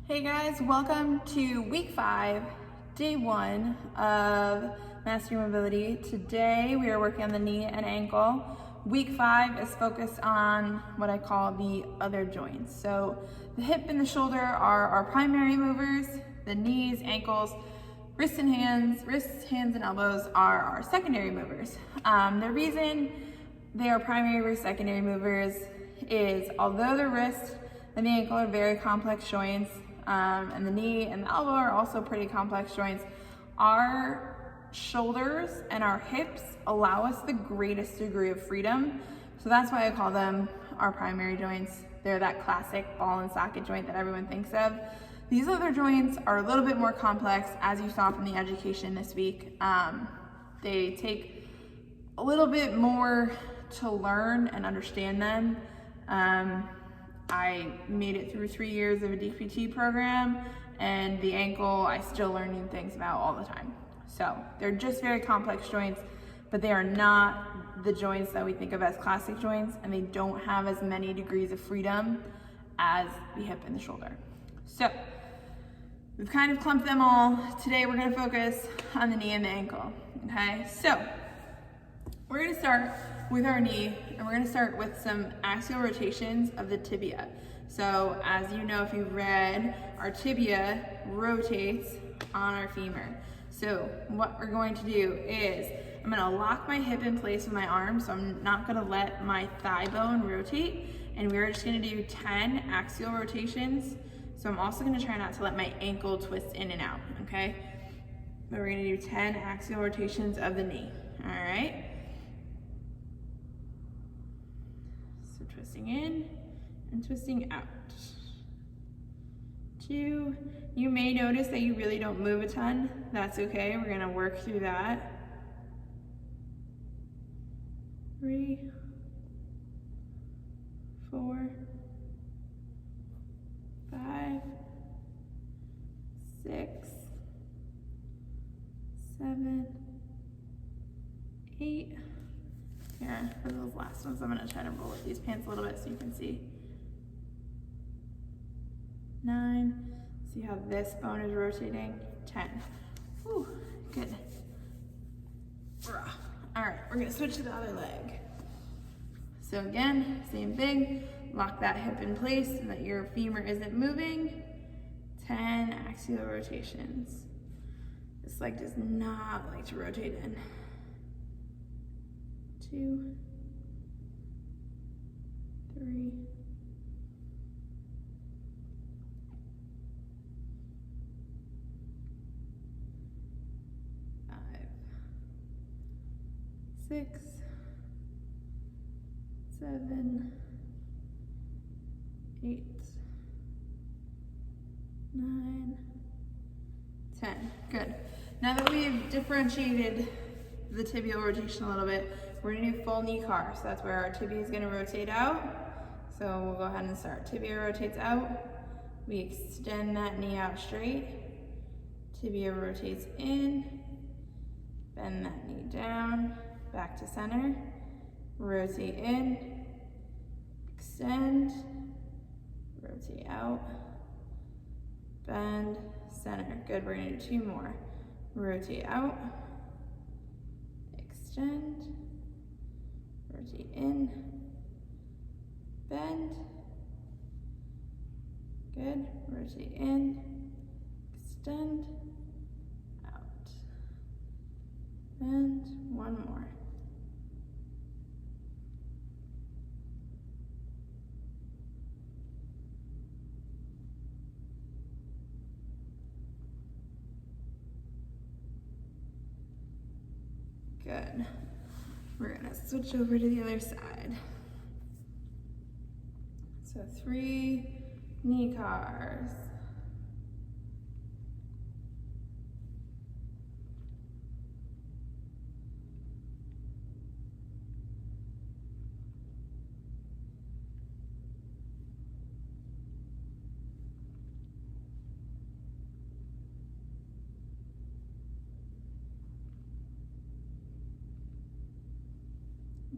Hey guys, welcome to week 5, day 1 of Master Your Mobility. Today we are working on the knee and ankle. Week 5 is focused on what I call the other joints. So the hip and the shoulder are our primary movers. The knees, ankles, wrists, hands, and elbows are our secondary movers. The reason they are primary or secondary movers is although the wrist and the ankle are very complex joints, and the knee and the elbow are also pretty complex joints, our shoulders and our hips allow us the greatest degree of freedom. So that's why I call them our primary joints. They're that classic ball and socket joint that everyone thinks of. These other joints are a little bit more complex, as you saw from the education this week. They take a little bit more to learn and understand them. I made it through 3 years of a DPT program, and the ankle I still learn new things about all the time. So they're just very complex joints, but they are not the joints that we think of as classic joints, and they don't have as many degrees of freedom as the hip and the shoulder. So we've kind of clumped them all. Today we're going to focus on the knee and the ankle. Okay, so we're going to start with our knee, and we're going to start with some axial rotations of the tibia. So as you know, if you've read, our tibia rotates on our femur. So what we're going to do is I'm going to lock my hip in place with my arm, so I'm not going to let my thigh bone rotate, and we're just going to do 10 axial rotations. So I'm also going to try not to let my ankle twist in and out, okay? But we're going to do 10 axial rotations of the knee, all right? So twisting in and twisting out. 2, you may notice that you really don't move a ton. That's okay, we're gonna work through that. 3, 4, 5, 6, 7, 8. Here, for those last ones, I'm gonna try to roll up these pants a little bit so you can see. 9, see how this bone is rotating? 10. Whew, good. All right, we're gonna switch to the other leg. So again, same thing, lock that hip in place so that your femur isn't moving. 10 axial rotations. This leg does not like to rotate in. 2, 3, 5, 6, 7, 8, 9, 10. Good. Now that we've differentiated the tibial rotation a little bit, we're gonna do full knee car. So that's where our tibia is gonna rotate out. So we'll go ahead and start. Tibia rotates out. We extend that knee out straight. Tibia rotates in. Bend that knee down, back to center. Rotate in, extend, rotate out, bend, center. Good, we're gonna do 2 more. Rotate out, extend, rotate in, bend, good, rotate in, extend, out, and 1 more. Good. We're gonna switch over to the other side. So 3 knee cars.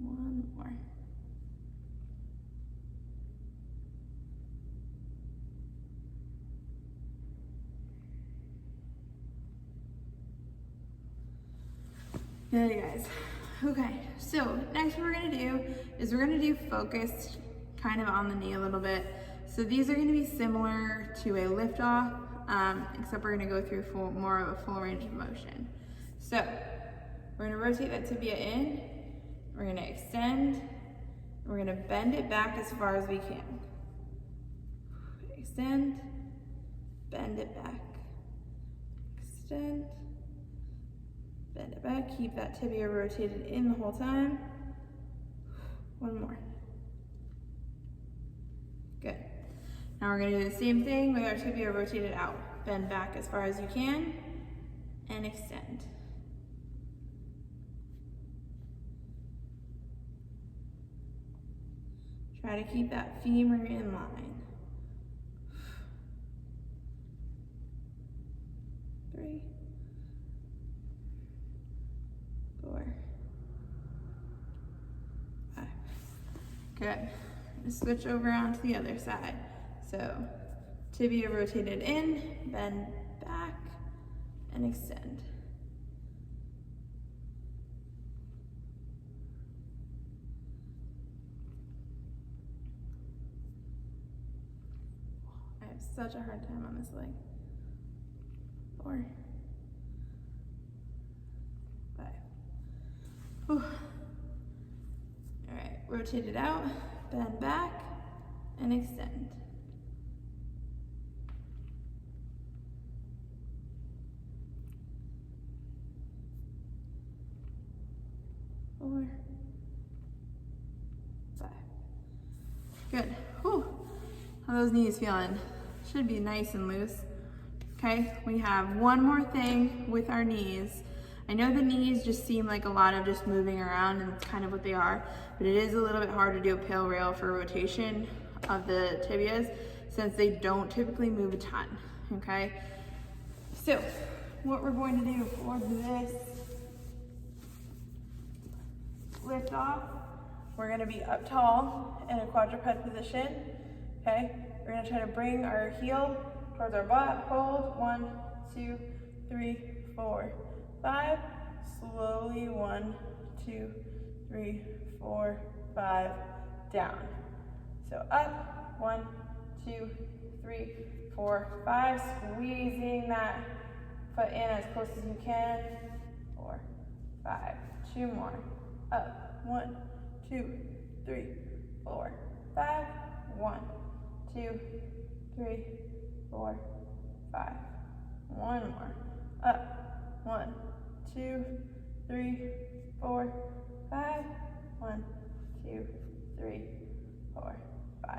One more. Good, guys. Okay, so next what we're gonna do is we're gonna do focused kind of on the knee a little bit. So these are gonna be similar to a lift off, except we're gonna go through more of a full range of motion. So we're gonna rotate that tibia in, we're gonna extend, we're gonna bend it back as far as we can. Extend, bend it back, extend, bend it back, keep that tibia rotated in the whole time. One more. Good. Now we're gonna do the same thing with our tibia rotated out. Bend back as far as you can and extend. Try to keep that femur in line. 3, 4, 5. Good. Just switch over onto the other side. So tibia rotated in, bend back, and extend. I have such a hard time on this leg. 4, 5. Whew. All right, rotate it out, bend back, and extend. 4, 5. Good. Whew. How are those knees feeling? Should be nice and loose. Okay, we have one more thing with our knees. I know the knees just seem like a lot of just moving around, and it's kind of what they are, but it is a little bit hard to do a pale rail for rotation of the tibias since they don't typically move a ton, okay? So what we're going to do for this lift off, we're gonna be up tall in a quadruped position, okay? We're gonna try to bring our heel towards our butt, hold, 1, 2, 3, 4, 5, slowly 1, 2, 3, 4, 5, down. So up, 1, 2, 3, 4, 5, squeezing that foot in as close as you can, 4, 5, 2 more, up, 1, 2, 3, 4, 5, 1, 2, 3, 4, 5, one more, up, 1, 2, 3, 4, 5, 1, 2, 3, 4, 5.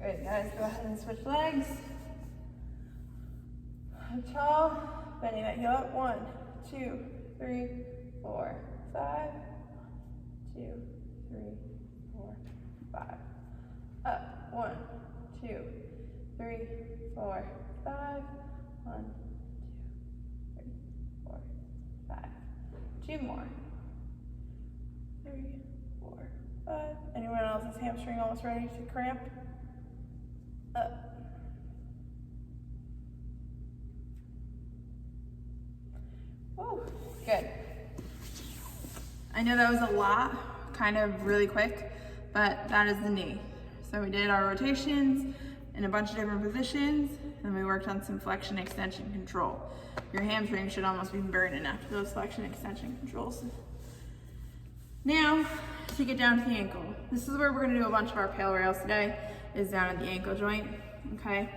Good, guys, go ahead and switch legs. Up tall, bending that heel up, 1, 2, 3, 4, 5, 2, 3, 4, 5. Up, 1, 2, 3, 4, 5, 1, 2, 3, 4, 5. 2 more. 3, 4, 5. Anyone else's hamstring almost ready to cramp? Up. Woo, good. I know that was a lot, kind of really quick, but that is the knee. So we did our rotations in a bunch of different positions, and we worked on some flexion extension control. Your hamstring should almost be burning after those flexion extension controls. Now, to get down to the ankle. This is where we're gonna do a bunch of our pale rails today, is down at the ankle joint, okay?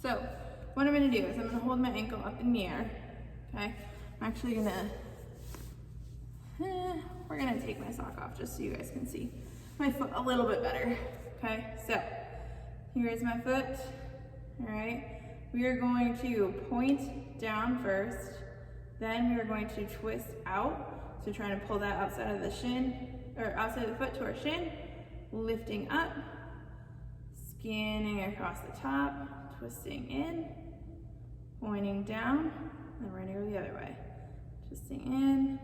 So, what I'm gonna do is I'm gonna hold my ankle up in the air, okay? I'm actually gonna, we're gonna take my sock off just so you guys can see my foot a little bit better, okay? So, here is my foot, all right? We are going to point down first, then we are going to twist out, so trying to pull that outside of the shin, or outside of the foot to our shin, lifting up, scanning across the top, twisting in, pointing down, and we're gonna go the other way. Twisting in,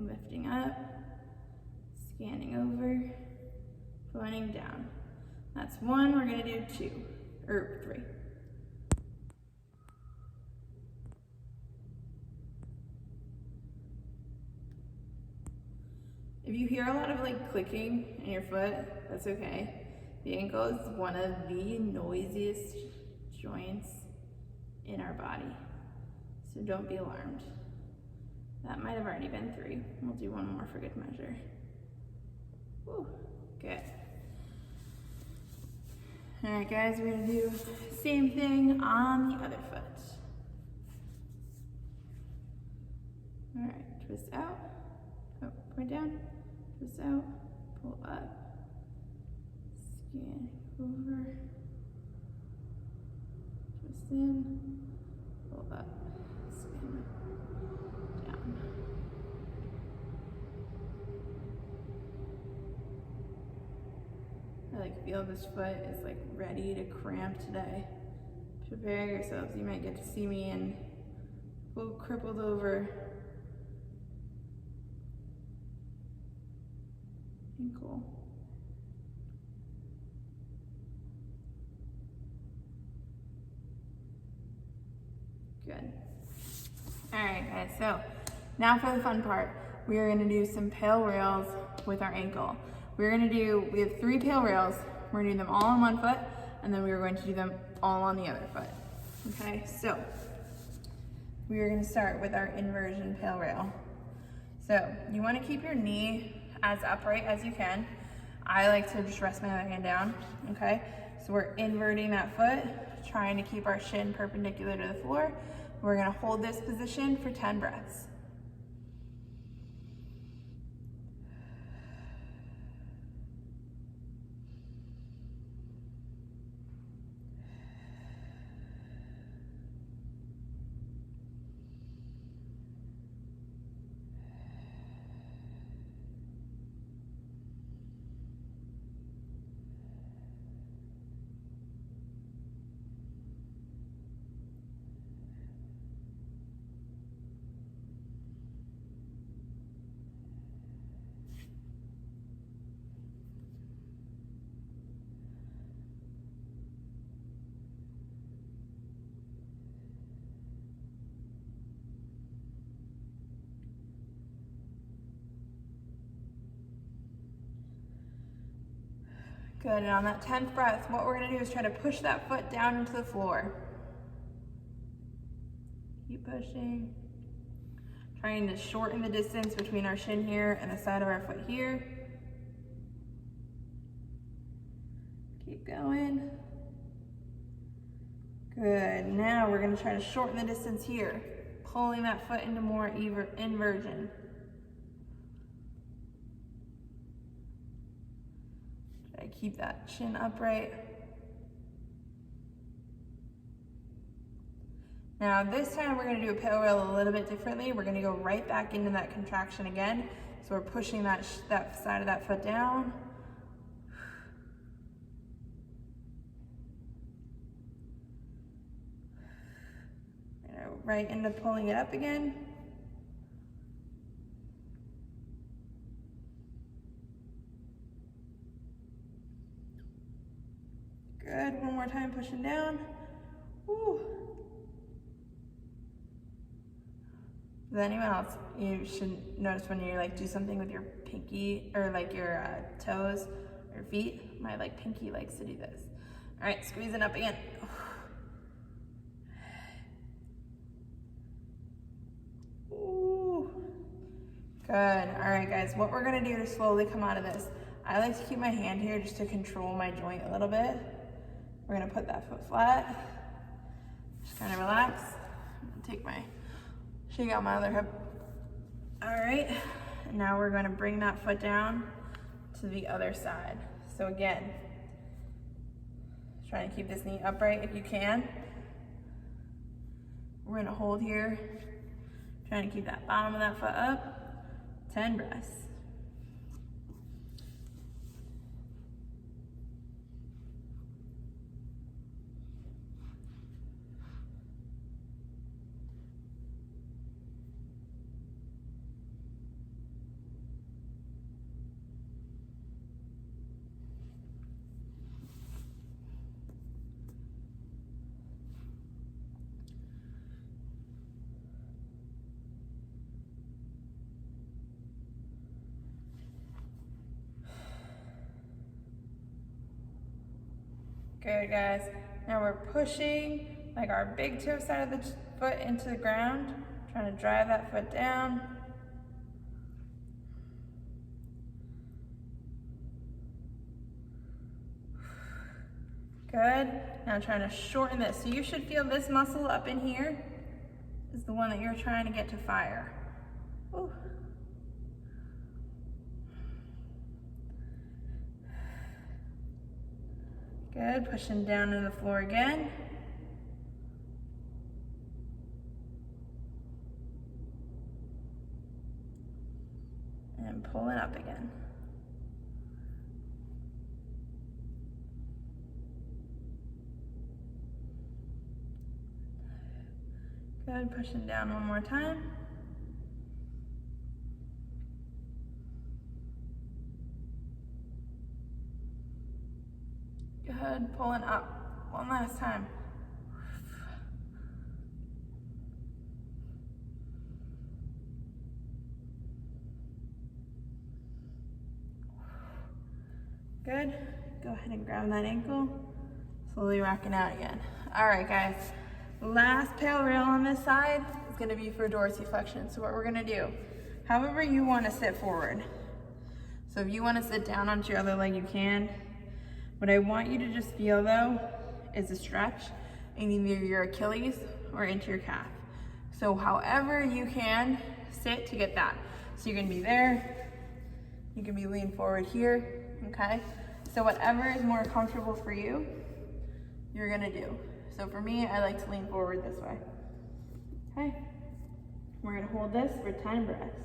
lifting up, scanning over, pointing down. That's 1, we're gonna do 2, or 3. If you hear a lot of like clicking in your foot, that's okay. The ankle is one of the noisiest joints in our body, so don't be alarmed. That might have already been 3. We'll do one more for good measure. Woo, good. All right, guys, we're gonna do the same thing on the other foot. All right, twist out, oh, point down, twist out, pull up, scan over, twist in, pull up, scan down. I like feel this foot is like ready to cramp today. Prepare yourselves. You might get to see me in full crippled over ankle. Good. All right, guys, so now for the fun part. We are gonna do some pale rails with our ankle. We have 3 pale rails. We're gonna do them all on one foot, and then we are going to do them all on the other foot. Okay, so we are gonna start with our inversion pale rail. So you wanna keep your knee as upright as you can. I like to just rest my other hand down, okay? So we're inverting that foot, trying to keep our shin perpendicular to the floor. We're gonna hold this position for 10 breaths. Good, and on that 10th breath, what we're gonna do is try to push that foot down into the floor. Keep pushing. Trying to shorten the distance between our shin here and the side of our foot here. Keep going. Good, now we're gonna try to shorten the distance here, pulling that foot into more inversion. Try to keep that shin upright. Now this time we're gonna do a pale rail a little bit differently. We're gonna go right back into that contraction again. So we're pushing that side of that foot down. And right into pulling it up again. Good, one more time, pushing down. Woo. Does anyone else, you should notice when you like do something with your pinky or like your toes or feet, my like pinky likes to do this. All right, squeezing up again. Ooh. Good, all right guys, what we're gonna do to slowly come out of this, I like to keep my hand here just to control my joint a little bit. We're gonna put that foot flat, just kind of relax. Take my, shake out my other hip. All right, and now we're gonna bring that foot down to the other side. So again, try to keep this knee upright if you can. We're gonna hold here, trying to keep that bottom of that foot up, 10 breaths. Good, guys. Now we're pushing like our big toe side of the foot into the ground, trying to drive that foot down. Good. Now trying to shorten this. So you should feel this muscle up in here is the one that you're trying to get to fire. Ooh. Good, pushing down to the floor again. And pulling up again. Good, pushing down one more time. Good, pulling up one last time. Good, go ahead and grab that ankle, slowly rocking out again. All right, guys, last pale rail on this side is gonna be for dorsiflexion. So what we're gonna do, however you wanna sit forward. So if you wanna sit down onto your other leg, you can. What I want you to just feel though is a stretch in either your Achilles or into your calf. So however you can sit to get that. So you're gonna be there, you can be leaned forward here, okay? So whatever is more comfortable for you, you're gonna do. So for me, I like to lean forward this way. Okay, we're gonna hold this for 10 breaths.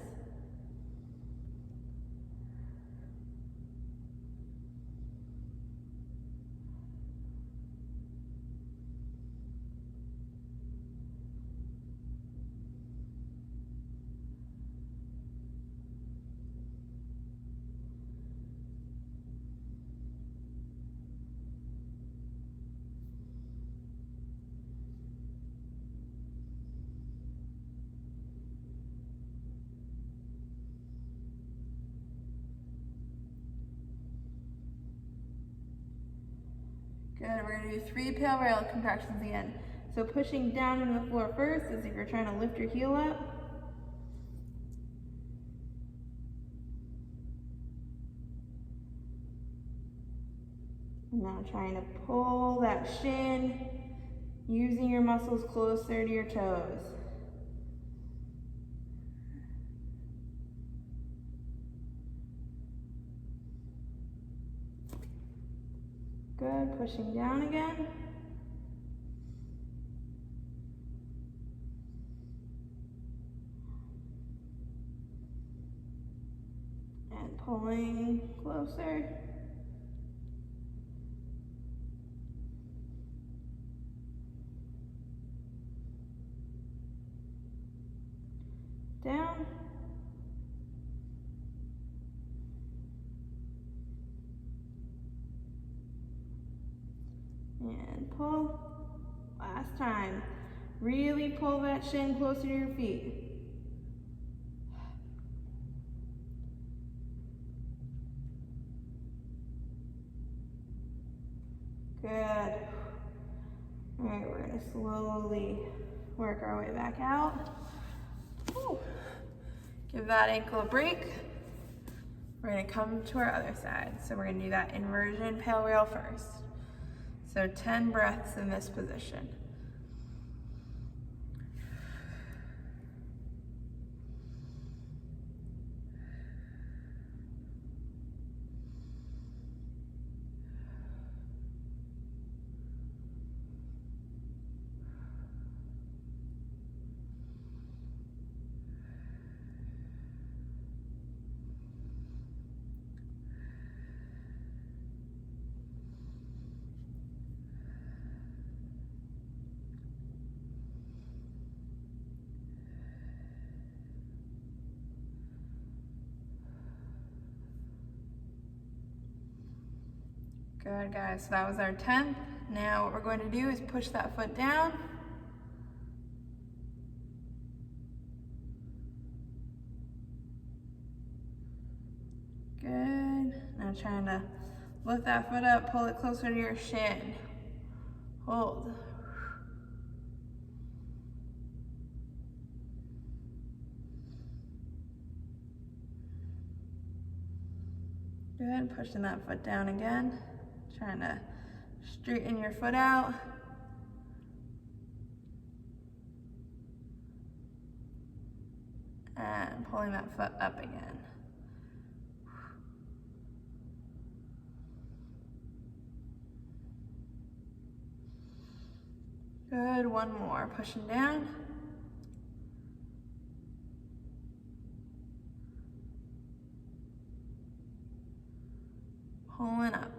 Good, we're gonna do 3 pale rail contractions again. So pushing down into the floor first as if you're trying to lift your heel up. Now trying to pull that shin, using your muscles closer to your toes. Good, pushing down again. And pulling closer. Down. And pull. Last time. Really pull that shin closer to your feet. Good. All right, we're gonna slowly work our way back out. Whew. Give that ankle a break. We're gonna come to our other side. So we're gonna do that inversion pale rail first. So 10 breaths in this position. Good, guys, so that was our 10th. Now what we're going to do is push that foot down. Good, now trying to Lift that foot up, pull it closer to your shin. Hold. Good, pushing that foot down again. Trying to straighten your foot out. And pulling that foot up again. Good, one more, pushing down. Pulling up.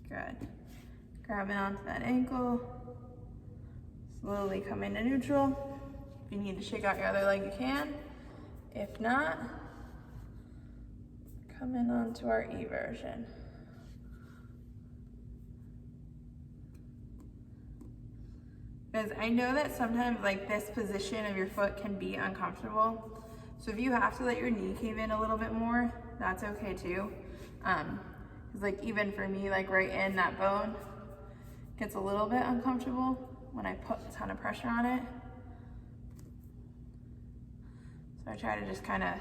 Good. Grabbing onto that ankle. Slowly coming to neutral. If you need to shake out your other leg, you can. If not, come in onto our E version. Because I know that sometimes like this position of your foot can be uncomfortable. So if you have to let your knee cave in a little bit more, that's okay too. Because like even for me, like right in that bone, gets a little bit uncomfortable when I put a ton of pressure on it. So I try to just kind of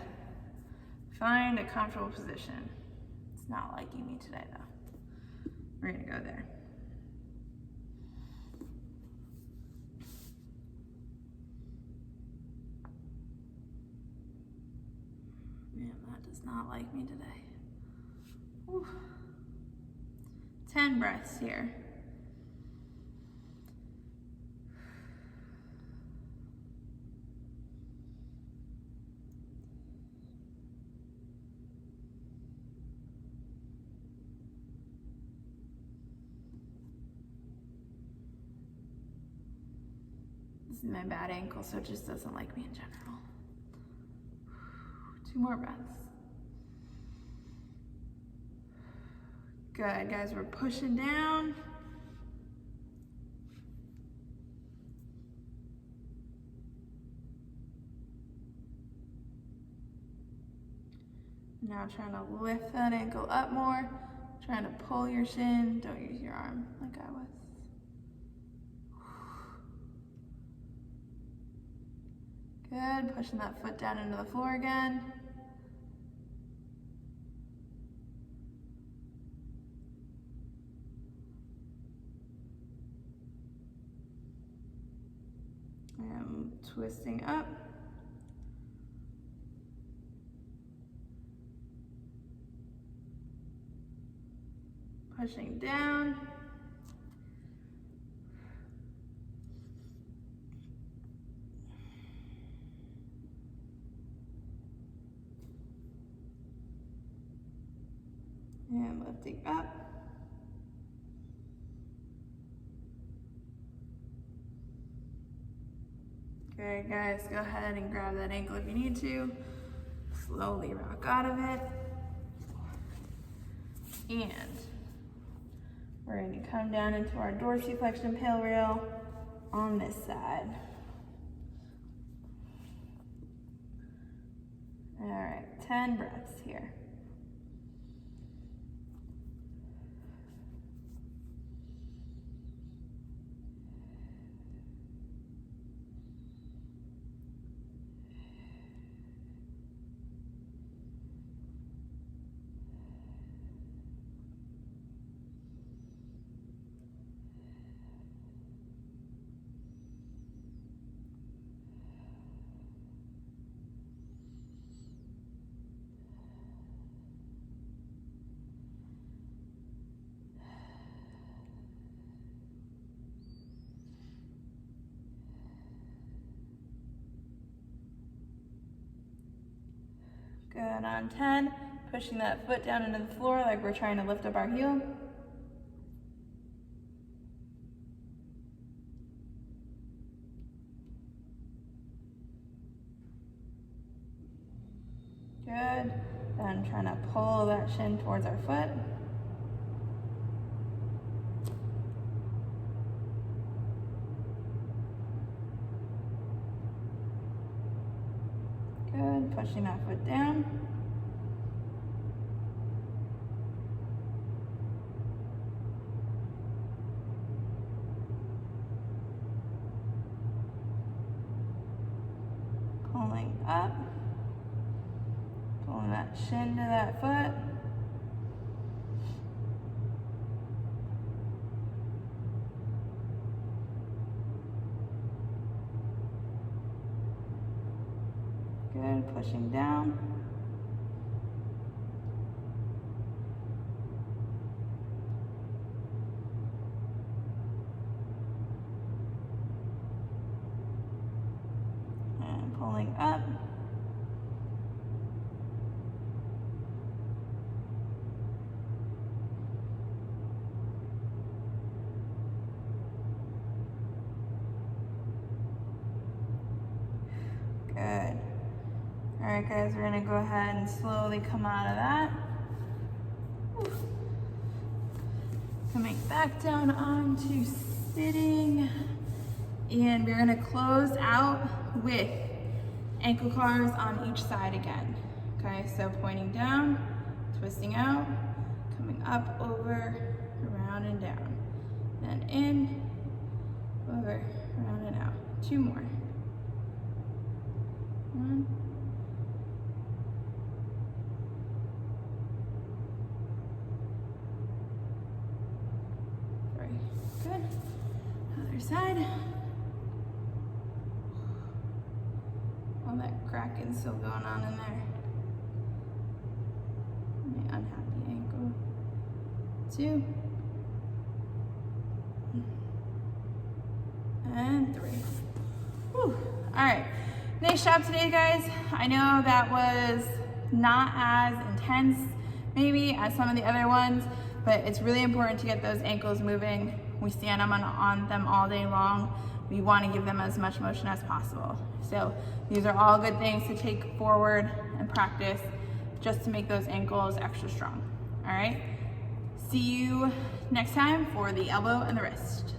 find a comfortable position. It's not liking me today though. We're gonna go there. Man, that does not like me today. Whew. 10 breaths here. This is my bad ankle, so it just doesn't like me in general. 2 more breaths. Good, guys, we're pushing down. Now trying to lift that ankle up more. Trying to pull your shin. Don't use your arm like I was. Good, pushing that foot down into the floor again. And twisting up. Pushing down. And lifting up. Okay, guys, go ahead and grab that ankle if you need to. Slowly rock out of it. And we're going to come down into our dorsiflexion pale rail on this side. All right, 10 breaths here. Good, on 10, pushing that foot down into the floor like we're trying to lift up our heel. Good, then trying to pull that shin towards our foot. Good, pushing that foot down. Pulling up. Pulling that shin to that foot. Good, pushing down. And pulling up. Good. All right, guys, we're gonna go ahead and slowly come out of that. Coming back down onto sitting. And we're gonna close out with ankle cars on each side again. Okay, so pointing down, twisting out, coming up, over, around and down. And in, over, around and out. 2 more. 1. 3. Good. Other side. All that cracking still going on in there. My unhappy ankle. 2. And 3. Whew. All right. Nice job today, guys. I know that was not as intense maybe as some of the other ones, but it's really important to get those ankles moving. We stand on them all day long. We want to give them as much motion as possible. So these are all good things to take forward and practice just to make those ankles extra strong. All right. See you next time for the elbow and the wrist.